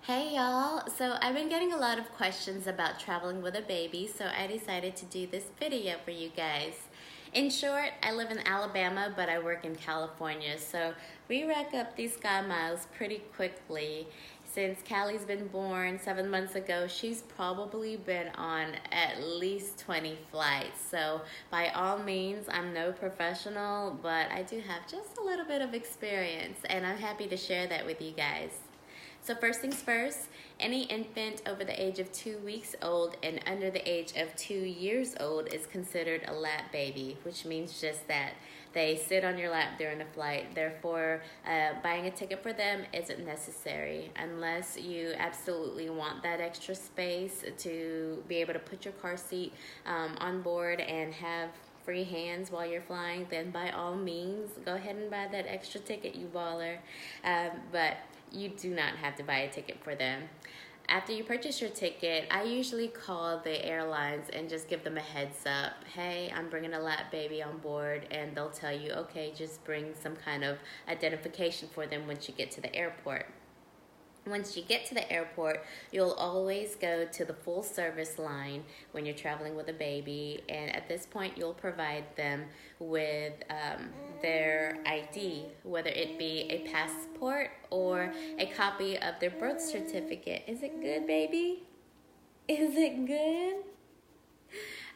Hey y'all, so I've been getting a lot of questions about traveling with a baby, so I decided to do this video for you guys. In short, I live in Alabama, but I work in California, so we rack up these sky miles pretty quickly. Since Callie's been born 7 months ago, she's probably been on at least 20 flights. So by all means, I'm no professional, but I do have just a little bit of experience, and I'm happy to share that with you guys. So first things first, any infant over the age of 2 weeks old and under the age of 2 years old is considered a lap baby, which means just that they sit on your lap during a flight. Therefore, buying a ticket for them isn't necessary unless you absolutely want that extra space to be able to put your car seat on board and have free hands while you're flying. Then by all means, go ahead and buy that extra ticket, you baller. But you do not have to buy a ticket for them. After you purchase your ticket, I usually call the airlines and just give them a heads up. Hey, I'm bringing a lap baby on board, and they'll tell you, okay, just bring some kind of identification for them once you get to the airport. Once you get to the airport, you'll always go to the full service line when you're traveling with a baby, and at this point you'll provide them with their ID, whether it be a passport or a copy of their birth certificate. Is it good, baby? Is it good?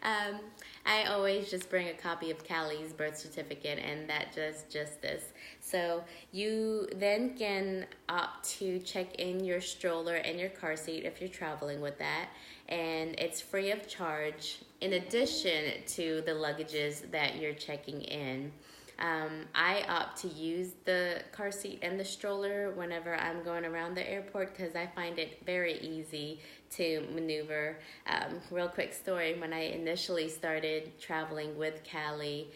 Um, I always just bring a copy of Callie's birth certificate, and that does just this. So you then can opt to check in your stroller and your car seat if you're traveling with that, and it's free of charge in addition to the luggages that you're checking in. I opt to use the car seat and the stroller whenever I'm going around the airport because I find it very easy to maneuver. Real quick story, when I initially started traveling with Callie,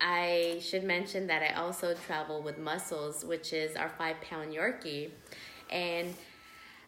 I should mention that I also travel with Muscles, which is our 5-pound Yorkie. And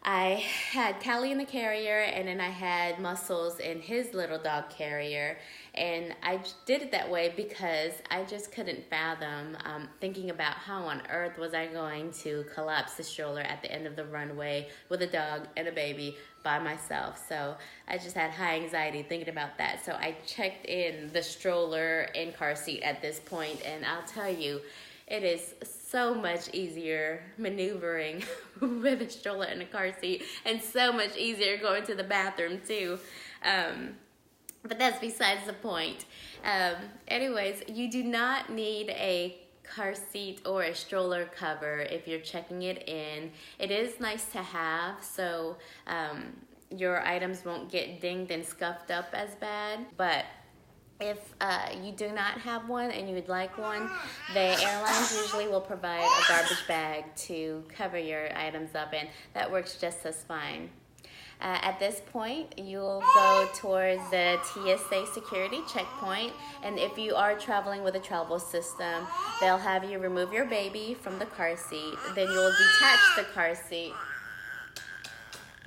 I had Callie in the carrier, and then I had Muscles in his little dog carrier. And I did it that way because I just couldn't fathom thinking about how on earth was I going to collapse the stroller at the end of the runway with a dog and a baby by myself. So I just had high anxiety thinking about that. So I checked in the stroller and car seat at this point, and I'll tell you, it is so much easier maneuvering with a stroller and a car seat, and so much easier going to the bathroom too. But that's besides the point. Anyways, you do not need a car seat or a stroller cover if you're checking it in. It is nice to have, so your items won't get dinged and scuffed up as bad. But if you do not have one and you would like one, the airlines usually will provide a garbage bag to cover your items up, and that works just as fine. At this point, you'll go towards the TSA security checkpoint, and if you are traveling with a travel system, they'll have you remove your baby from the car seat. Then you'll detach the car seat.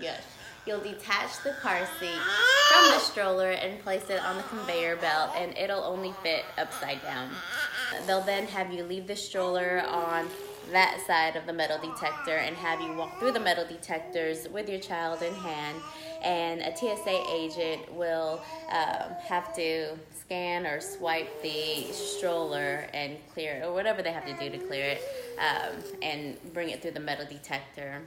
Yes. You'll detach the car seat from the stroller and place it on the conveyor belt, and it'll only fit upside down. They'll then have you leave the stroller on that side of the metal detector and have you walk through the metal detectors with your child in hand, and a TSA agent will have to scan or swipe the stroller and clear it, or whatever they have to do to clear it, and bring it through the metal detector.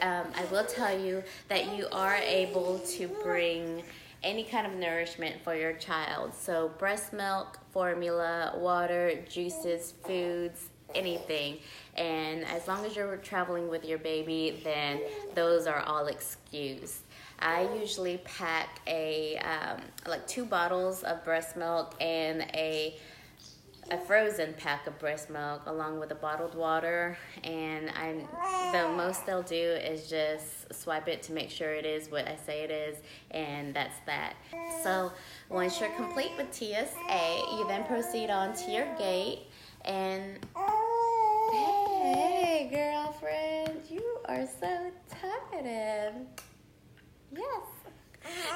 I will tell you that you are able to bring any kind of nourishment for your child. So breast milk, formula, water, juices, foods, anything. And as long as you're traveling with your baby, then those are all excused. I usually pack like 2 bottles of breast milk and a frozen pack of breast milk along with a bottled water, and the most they'll do is just swipe it to make sure it is what I say it is, and that's that. So once you're complete with TSA, you then proceed on to your gate, and hey girlfriend, you are so talkative. Yes.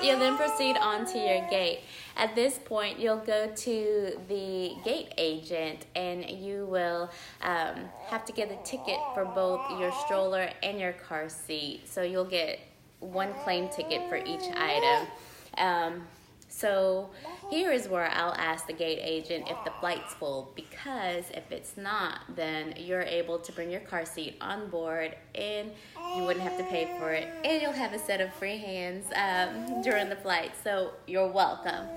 You'll then proceed on to your gate. At this point, you'll go to the gate agent and you will have to get a ticket for both your stroller and your car seat. So you'll get one claim ticket for each item. So here is where I'll ask the gate agent if the flight's full, because if it's not, then you're able to bring your car seat on board and you wouldn't have to pay for it, and you'll have a set of free hands during the flight, so you're welcome.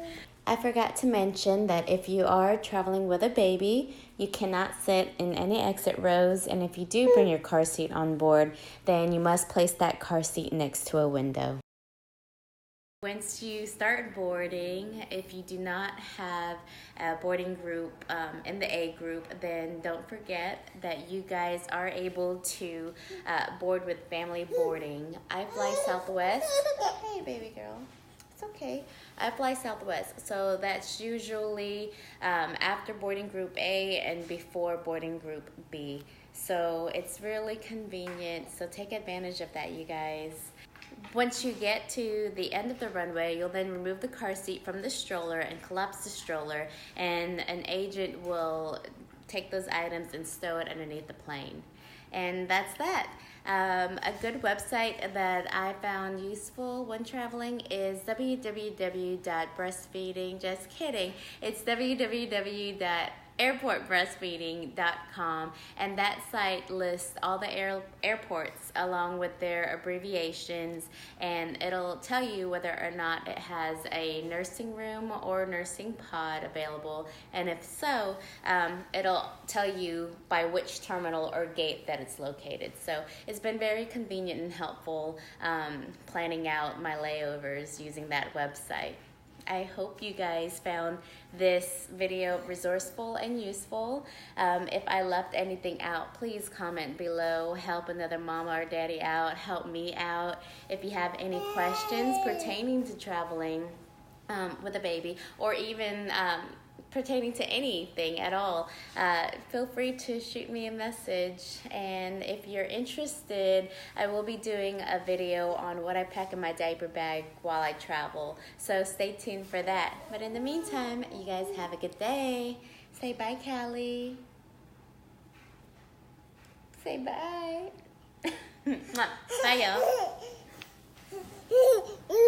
I forgot to mention that if you are traveling with a baby, you cannot sit in any exit rows, and if you do bring your car seat on board, then you must place that car seat next to a window. Once you start boarding, if you do not have a boarding group in the A group, then don't forget that you guys are able to board with family boarding. I fly Southwest. Hey, baby girl. It's okay. I fly Southwest, so that's usually after boarding group A and before boarding group B. So it's really convenient, so take advantage of that, you guys. Once you get to the end of the runway, you'll then remove the car seat from the stroller and collapse the stroller, and an agent will take those items and stow it underneath the plane. And that's that. A good website that I found useful when traveling is www.breastfeeding. Just kidding. It's www.airportbreastfeeding.com, and that site lists all the airports along with their abbreviations, and it'll tell you whether or not it has a nursing room or nursing pod available, and if so, it'll tell you by which terminal or gate that it's located. So it's been very convenient and helpful planning out my layovers using that website. I hope you guys found this video resourceful and useful. If I left anything out, please comment below. Help another mama or daddy out. Help me out. If you have any questions pertaining to traveling with a baby, or even pertaining to anything at all, feel free to shoot me a message. And if you're interested, I will be doing a video on what I pack in my diaper bag while I travel, so stay tuned for that. But in the meantime, you guys have a good day. Say bye, Callie. Say bye. Bye, y'all.